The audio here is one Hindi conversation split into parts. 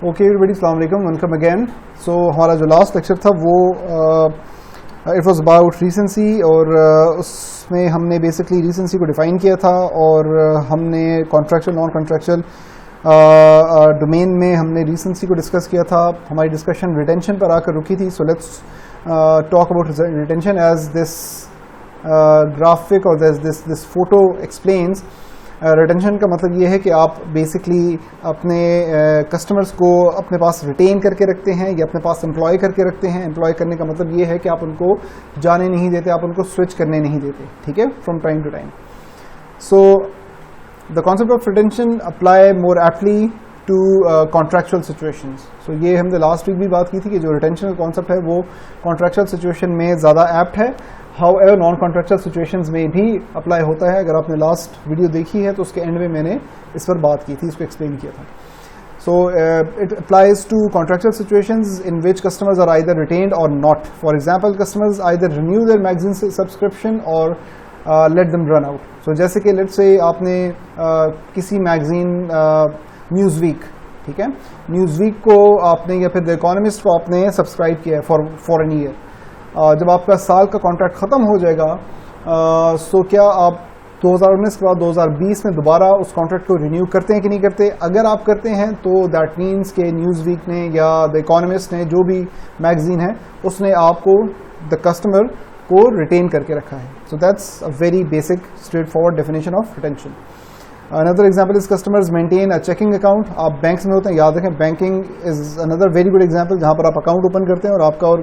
ओके एवरीबॉडी, अस्सलाम वालेकुम, वेलकम अगेन। सो हमारा जो लास्ट लेक्चर था वो इट वाज अबाउट रीसेंसी और उसमें हमने बेसिकली रीसेंसी को डिफ़ाइन किया था और हमने कॉन्ट्रैक्चुअल नॉन कॉन्ट्रैक्चुअल डोमेन में हमने रीसेंसी को डिस्कस किया था। हमारी डिस्कशन रिटेंशन पर आकर रुकी थी। So let's talk about retention as this graphic और दिस फोटो एक्सप्लेन्स। रिटेंशन का मतलब ये है कि आप बेसिकली अपने कस्टमर्स को अपने पास रिटेन करके रखते हैं या अपने पास एम्प्लॉय करके रखते हैं। एम्प्लॉय करने का मतलब ये है कि आप उनको जाने नहीं देते, आप उनको स्विच करने नहीं देते, ठीक है, from time to time. So the concept of retention apply more aptly to contractual situations. So ये हमने लास्ट वीक भी बात की थी कि जो रिटेंशन का कॉन्सेप्ट है वो कॉन्ट्रैक्चुअल सिचुएशन में ज़्यादा एप्ट है। हाउएवर नॉन कॉन्ट्रैक्चुअल सिचुएशंस में भी अप्लाई होता है। अगर आपने लास्ट वीडियो देखी है तो उसके एंड में मैंने इस पर बात की थी, इसको एक्सप्लेन किया था। So it applies to contractual situations in which customers are either retained or not. For example, customers either renew their magazine subscription or let them run out. So जैसे कि लेट्स से आपने किसी मैगजीन न्यूज़वीक, ठीक है, न्यूज़वीक को आपने या फिर द इकोनॉमिस्ट को आपने सब्सक्राइब किया है फॉर एन ईयर। जब आपका साल का कॉन्ट्रैक्ट ख़त्म हो जाएगा सो क्या आप 2019 के बाद 2020 में दोबारा उस कॉन्ट्रैक्ट को रिन्यू करते हैं कि नहीं करते? अगर आप करते हैं तो दैट मीन्स के न्यूज़वीक ने या द इकोनॉमिस्ट ने, जो भी मैगजीन है, उसने आपको द कस्टमर को रिटेन करके रखा है। So that's a very basic straight forward definition of retention. Another example is customers maintain a checking account. आप बैंक्स में होते हैं, याद रखें, banking is another very good example जहाँ पर आप अकाउंट ओपन करते हैं और आपका और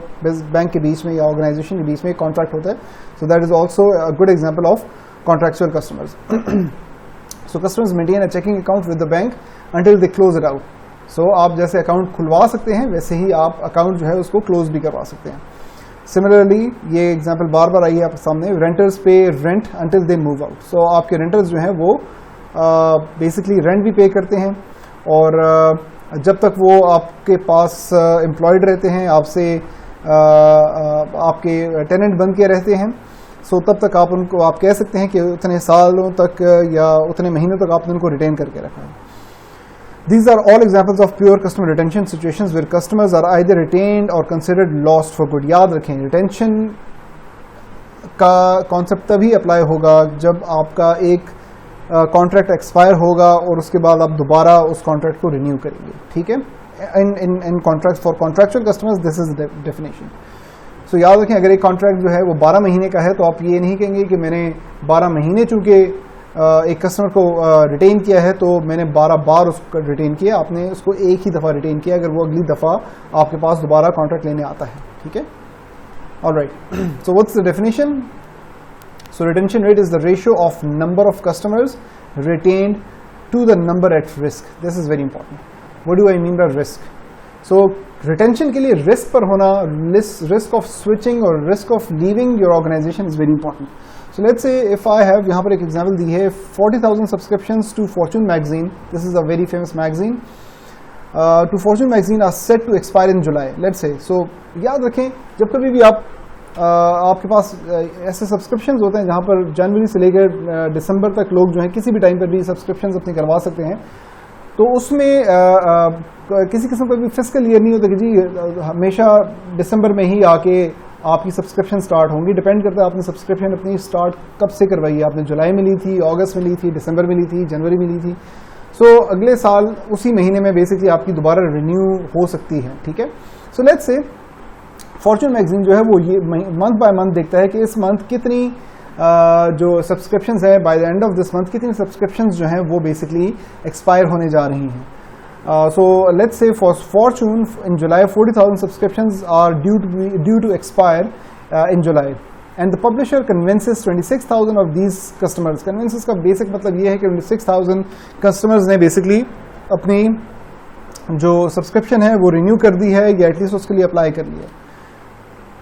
बैंक के बीच में या ऑर्गेनाइजेशन के बीच में एक कॉन्ट्रैक्ट होता है। So that is also a good example of contractual customers. So customers maintain a checking account with the bank until they close it out. So आप जैसे अकाउंट खुलवा सकते हैं वैसे ही आप अकाउंट जो है उसको क्लोज भी करवा सकते हैं। सिमिलरली ये एग्जाम्पल बार बार आई है आपके सामने, renters pay rent until they move out. So आपके रेंटर्स जो हैं वो बेसिकली रेंट भी पे करते हैं और जब तक वो आपके पास एम्प्लॉयड रहते हैं, आपसे आपके टेनेंट बन के रहते हैं, सो तब तक आप उनको आप कह सकते हैं कि उतने सालों तक या उतने महीनों तक आपने उनको रिटेन करके रखा है। These are all examples of pure customer retention situations where customers are either retained or considered lost for good. याद रखें, रिटेंशन का कॉन्सेप्ट तभी अप्लाई होगा जब आपका एक कॉन्ट्रैक्ट एक्सपायर होगा और उसके बाद आप दोबारा उस कॉन्ट्रैक्ट को रिन्यू करेंगे, ठीक है। In contract for contractual customers this is the definition. So याद रखें, अगर एक कॉन्ट्रैक्ट जो है वो 12 महीने का है तो आप ये नहीं कहेंगे कि मैंने 12 महीने चूँकि एक कस्टमर को रिटेन किया है तो मैंने 12 बार उसको रिटेन किया। आपने उसको एक ही दफ़ा रिटेन किया अगर वो अगली दफ़ा आपके पास दोबारा कॉन्ट्रैक्ट लेने आता है, ठीक है। Alright, so what's the definition? So retention rate is the ratio of number of customers retained to the number at risk. This is very important. What do I mean by risk? So retention के लिए risk पर होना, risk of switching or risk of leaving your organization is very important. So let's say if I have, यहाँ पर एक example दी है, 40,000 subscriptions to Fortune magazine. This is a very famous magazine. To Fortune magazine are set to expire in July. Let's say. So याद रखें, जब कभी भी आपके पास ऐसे सब्सक्रिप्शंस होते हैं जहाँ पर जनवरी से लेकर दिसंबर तक लोग जो हैं किसी भी टाइम पर भी सब्सक्रिप्शंस अपनी करवा सकते हैं, तो उसमें किसी किस्म का भी फिस्कल ईयर नहीं होता कि जी हमेशा दिसंबर में ही आके आपकी सब्सक्रिप्शन स्टार्ट होंगी। डिपेंड करता है आपने सब्सक्रिप्शन अपनी स्टार्ट कब से करवाई है। आपने जुलाई में ली थी, अगस्त में ली थी, दिसंबर में ली थी, जनवरी में ली थी। सो अगले साल उसी महीने में बेसिकली आपकी दोबारा रिन्यू हो सकती है, ठीक है। सो लेट्स से फॉर्चून मैगजीन जो है वो ये मंथ बाय मंथ देखता है कि इस मंथ कितनी जो सब्सक्रिप्शंस है, by the end of this month कितनी सब्सक्रिप्शंस जो हैं वो बेसिकली एक्सपायर होने जा रही हैं। So let's say for fortune in July 40,000 subscriptions are due to expire in July and the publisher convinces 26,000 of these customers. Convinces का बेसिक मतलब ये है कि 26,000 कस्टमर्स ने बेसिकली अपनी जो सब्सक्रिप्शन है वो रिन्यू कर दी है या एटलीस्ट उसके लिए अप्लाई कर लिया।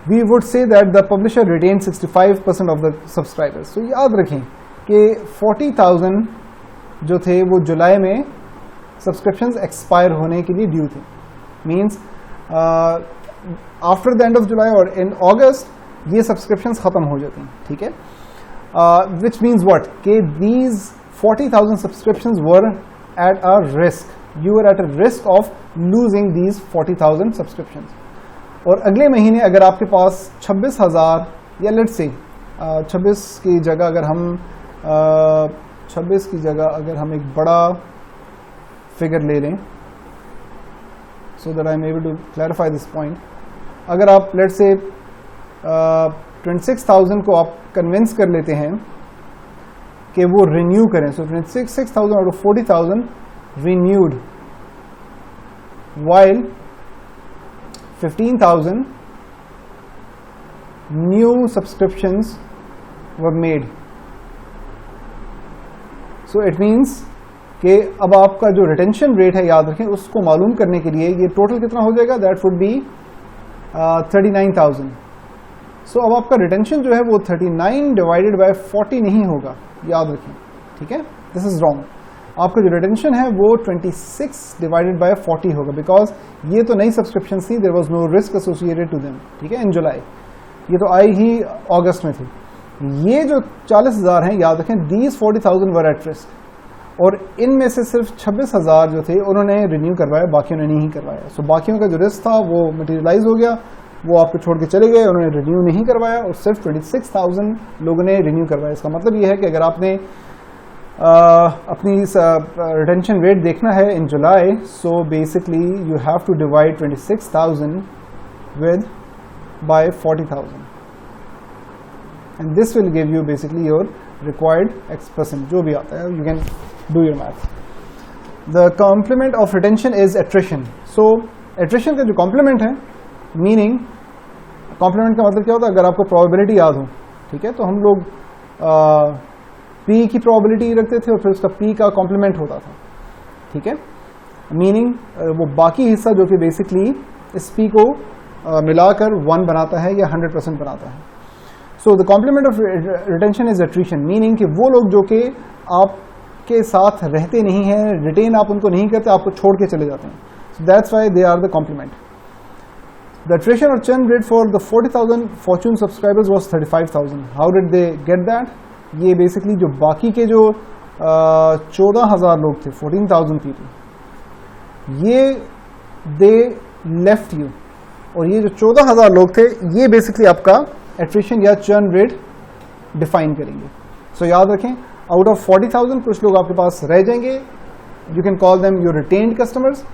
We would say that the publisher retained 65% of the subscribers. So याद रखें कि 40,000 जो थे वो जुलाई में सब्सक्रिप्शंस एक्सपायर होने के लिए ड्यू थे। Means after the end of July और इन अगस्त ये सब्सक्रिप्शंस ख़त्म हो जाती हैं, ठीक है। विच मीन्स व्हाट, कि these 40,000 subscriptions were at a risk. you are at a risk of losing these 40,000 subscriptions. और अगले महीने अगर आपके पास 26,000 या लेट्स से 26 की जगह अगर हम एक बड़ा फिगर ले लें, so that I am able to clarify this point. अगर आप लेट्स से 26,000 को आप कन्विंस कर लेते हैं कि वो रिन्यू करें, so 26,000 out of 40,000 renewed, while 15,000 new subscriptions were made. So it means कि अब आपका जो रिटेंशन रेट है, याद रखें, उसको मालूम करने के लिए ये टोटल कितना हो जाएगा, दैट वुड बी 39,000. सो अब आपका रिटेंशन जो है वो 39 डिवाइडेड बाय 40 नहीं होगा, याद रखें, ठीक है, दिस इज रॉन्ग. आपका जो रिटेंशन है वो 26 डिवाइडेड बाय 40 होगा, बिकॉज ये तो नई सब्सक्रिप्शन थी, there was no risk associated to them, ठीक है, इन जुलाई. ये तो आई ही अगस्त में थी. ये जो 40,000 हैं, याद रखें, दीज 40,000 वर एट रिस्क, और इनमें से सिर्फ 26,000 जो थे उन्होंने रिन्यू करवाया, बाकियों ने नहीं करवाया. सो बाकियों का जो रिस्क था वो मटेरियलाइज हो गया, वो आपको छोड़ के चले गए, उन्होंने रिन्यू नहीं करवाया, और सिर्फ 26,000 लोगों ने रिन्यू करवाया. इसका मतलब ये है कि अगर आपने अपनी रिटेंशन रेट देखना है in July, so basically you have to divide 26,000 with by 40,000, and this will give you basically your required X%, जो भी आता है, you can do your math. The complement of retention is attrition. So attrition का जो complement है, meaning complement का मतलब क्या होता है, अगर आपको probability याद हो, ठीक है, तो हम लोग P की probability रखते थे और फिर उसका P का complement होता था, ठीक है, meaning वो बाकी हिस्सा जो कि basically इस P को मिलाकर 1 बनाता है या 100% बनाता है. So the complement of retention is attrition, meaning कि वो लोग जो कि आपके साथ रहते नहीं हैं, रिटेन आप उनको नहीं करते, आपको छोड़ के चले जाते हैं. So that's why they are the complement. The attrition or churn rate for the 40,000 Fortune subscribers was 35,000. How did they get that? ये basically जो बाकी के जो 14,000 लोग थे, 14,000 people, ये they left you, और ये जो 14,000 लोग थे, ये basically आपका एट्रिशन या चर्न रेट डिफाइन करेंगे. सो याद रखें, आउट ऑफ 40,000 कुछ लोग आपके पास रह जाएंगे, you can call them your retained customers,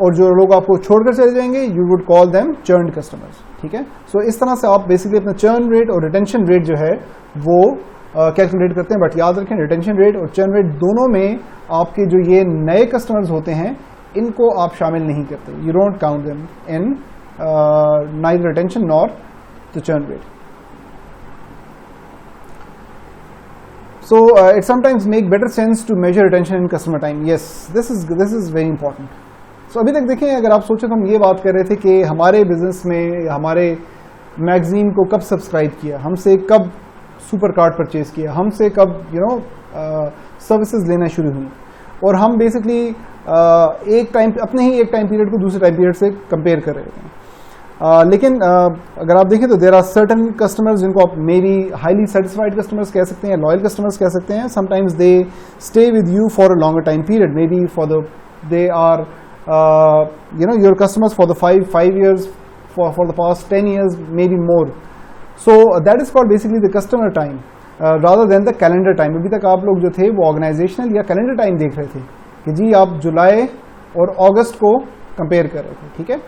और जो लोग आपको छोड़कर चले जाएंगे you would call them churned customers, ठीक है. सो इस तरह से आप बेसिकली अपना चर्न रेट और रिटेंशन रेट जो है वो कैलकुलेट करते हैं. बट याद रखें, रिटेंशन रेट और चर्न रेट दोनों में आपके जो ये नए कस्टमर्स होते हैं, इनको आप शामिल नहीं करते. You don't count them in neither retention nor the churn rate. So it sometimes make better sense to measure retention in customer time. Yes, this is very important. So अभी तक देखें, अगर आप सोचें तो हम ये बात कर रहे थे कि हमारे बिजनेस में हमारे मैगजीन को कब सब्सक्राइब किया, हमसे कब सुपर कार्ड परचेज किया, हमसे कब सर्विसेज लेना शुरू हुई, और हम बेसिकली अपने ही एक टाइम पीरियड को दूसरे टाइम पीरियड से कंपेयर कर रहे थे. लेकिन अगर आप देखें तो देर आर सर्टन कस्टमर्स जिनको आप maybe highly satisfied customers कह सकते हैं, लॉयल कस्टमर्स कह सकते हैं. Sometimes they stay with you for a longer time period, maybe they are your customers for the 5 years, for the past 10 years, maybe more. So that is called basically the customer time rather than the calendar time. अभी तक आप लोग जो थे वो ऑर्गेनाइजेशनल या कैलेंडर टाइम देख रहे थे कि जी आप जुलाई और अगस्त को कंपेयर कर रहे थे, ठीक है,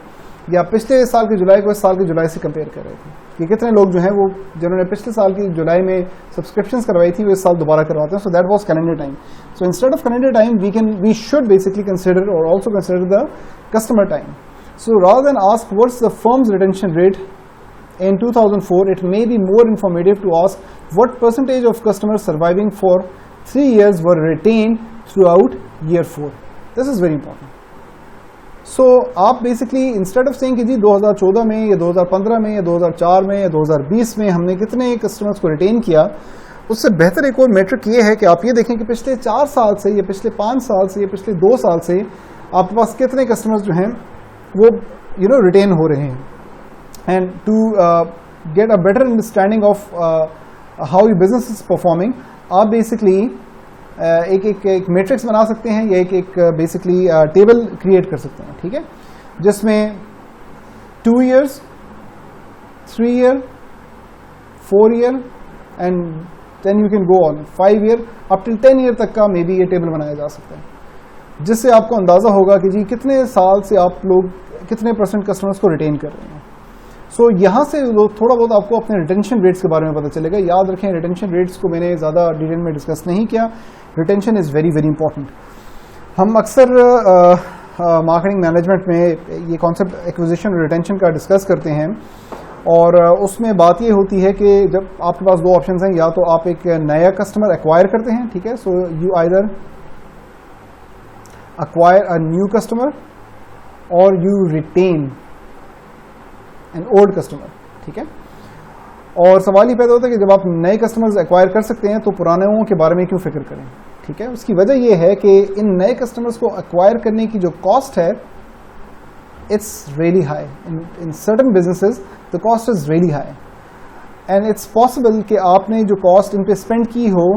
या पिछले साल के जुलाई को इस साल के जुलाई से कंपेयर कर रहे थे कि कितने लोग जो हैं वो जिन्होंने पिछले साल की जुलाई में सब्सक्रिप्शंस करवाई थी वो इस साल दोबारा करवाते हैं. So that was calendar time. So instead of calendar time we should basically consider or also consider the customer time. So rather than ask what's the firm's retention rate in 2004, it may be more informative to ask what percentage of customers surviving for 3 years were retained throughout year 4. This is very important. सो आप बेसिकली इंस्टेड ऑफ सेइंग कि जी 2014 में या 2015 में या 2004 में या 2020 में हमने कितने कस्टमर्स को रिटेन किया, उससे बेहतर एक और मेट्रिक ये है कि आप ये देखें कि पिछले 4 साल से या पिछले 5 साल से या पिछले 2 साल से आपके पास कितने कस्टमर्स जो हैं वो रिटेन हो रहे हैं. And to get a better understanding of how your business is performing, आप बेसिकली एक मैट्रिक्स बना सकते हैं या एक बेसिकली टेबल क्रिएट कर सकते हैं, ठीक है, जिसमें 2 years, 3 year, 4 year and then you can go on 5 year up till 10 year तक का मे बी ये टेबल बनाया जा सकता है, जिससे आपको अंदाज़ा होगा कि जी कितने साल से आप लोग कितने % कस्टमर्स को रिटेन कर रहे हैं। सो यहाँ से थोड़ा बहुत आपको अपने रिटेंशन रेट्स के बारे में पता चलेगा। याद रखें, रिटेंशन रेट्स को मैंने ज़्यादा डिटेल में डिस्कस नहीं किया। Retention is very very important. हम अक्सर मार्केटिंग मैनेजमेंट में ये कॉन्सेप्ट एक्विजिशन और रिटेंशन का डिस्कस करते हैं, और उसमें बात ये होती है कि जब आपके पास 2 ऑप्शन हैं, या तो आप एक नया कस्टमर एक्वायर करते हैं, ठीक है, so you either acquire a new customer or you retain an old customer, ठीक है। और सवाल ये पैदा होता है कि जब आप नए कस्टमर्स एक्वायर कर सकते हैं तो पुराने के बारे में क्यों फिक्र करें, ठीक है। उसकी वजह यह है कि इन नए कस्टमर्स को एक्वायर करने की जो कॉस्ट है, it's really high in certain businesses, the cost is really high, and it's possible कि आपने जो कॉस्ट इन पे स्पेंड की हो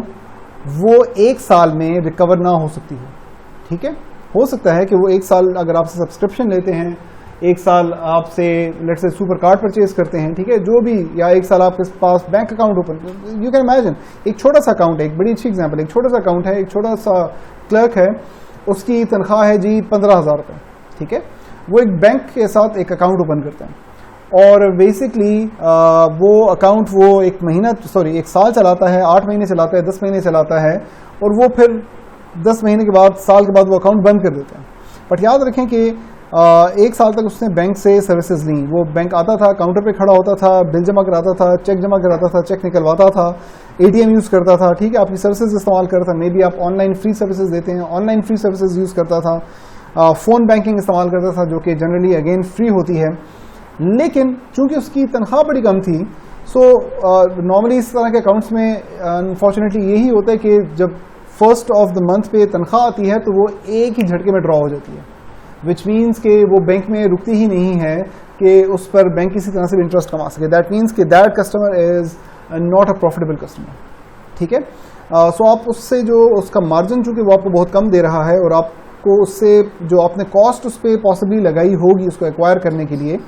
वो 1 साल में रिकवर ना हो सकती हो, ठीक है। हो सकता है कि वो 1 साल अगर आपसे सब्सक्रिप्शन लेते हैं, 1 साल आपसे let's say super card purchase करते हैं, ठीक है, जो भी, या 1 साल आपके पास bank account open, you can imagine एक छोटा सा अकाउंट है, एक बड़ी अच्छी एग्जांपल, एक छोटा सा अकाउंट है, एक छोटा सा क्लर्क है, उसकी तनख्वाह है जी 15,000 रुपये, ठीक है। वो एक बैंक के साथ एक अकाउंट ओपन करता है और बेसिकली वो अकाउंट वो 1 साल चलाता है, 8 महीने चलाता है, 10 महीने चलाता है, और वो फिर 10 महीने के बाद, साल के बाद वो अकाउंट बंद कर देते हैं। बट याद रखें कि 1 साल तक उसने बैंक से सर्विसेज ली। वो बैंक आता था, काउंटर पे खड़ा होता था, बिल जमा कराता था, चेक जमा कराता था, चेक निकलवाता था, ATM यूज़ करता था, ठीक है, आपकी सर्विसेज इस्तेमाल करता था। मे बी आप ऑनलाइन फ्री सर्विसेज देते हैं, ऑनलाइन फ्री सर्विसेज यूज़ करता था, फ़ोन बैंकिंग इस्तेमाल करता था, जो कि जनरली अगेन फ्री होती है। लेकिन चूंकि उसकी तनख्वाह बड़ी कम थी, सो नॉर्मली इस तरह के अकाउंट्स में अनफॉर्चुनेटली यही होता है कि जब फर्स्ट ऑफ द मंथ पे तनख्वाह आती है तो वो एक ही झटके में ड्रॉ हो जाती है, विच मीन्स कि वो बैंक में रुकती ही नहीं है कि उस पर बैंक किसी तरह से भी इंटरेस्ट कमा सके। दैट मीन्स कि that customer is not a profitable customer, ठीक है। सो आप उससे जो उसका मार्जिन चूंकि वो आपको बहुत कम दे रहा है, और आपको उससे जो आपने कॉस्ट उस पर पॉसिबली लगाई होगी उसको एक्वायर करने के लिए,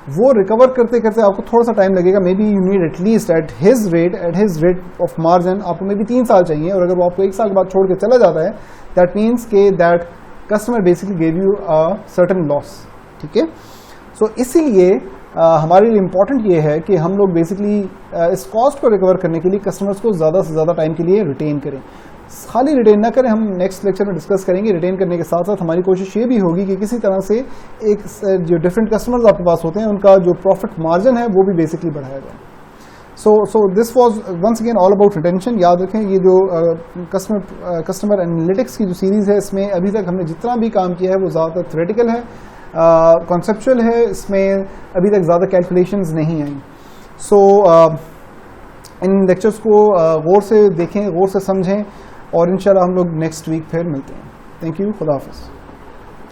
वो रिकवर करते करते आपको थोड़ा सा टाइम लगेगा। May be you need at least at his rate of margin आपको मे बी 3 साल चाहिए, और अगर वो आपको 1 साल के बाद छोड़ के चला जाता है, दैट मीन्स के that customer basically gave you a certain loss, ठीक है। सो इसीलिए हमारे लिए इम्पॉर्टेंट ये है कि हम लोग बेसिकली इस कॉस्ट को रिकवर करने के लिए कस्टमर्स को ज़्यादा से ज़्यादा टाइम के लिए रिटेन करें। खाली रिटेन ना करें, हम नेक्स्ट लेक्चर में डिस्कस करेंगे। रिटेन करने के साथ साथ हमारी कोशिश ये भी होगी कि किसी तरह से एक जो डिफरेंट कस्टमर्स आपके पास होते हैं उनका जो प्रॉफिट मार्जिन है वो भी बेसिकली बढ़ाया जाए। So this was once again all about retention. याद रखें, ये जो कस्टमर एनालिटिक्स की जो सीरीज़ है, इसमें अभी तक हमने जितना भी काम किया है वो ज़्यादातर थ्योरेटिकल है, कॉन्सेप्चुअल है, इसमें अभी तक ज़्यादा कैलकुलेशंस नहीं आई। सो इन लेक्चर्स को गौर से देखें, गौर से समझें, और इंशाल्लाह हम लोग नेक्स्ट वीक फिर मिलते हैं। थैंक यू, खुदा हाफिज़।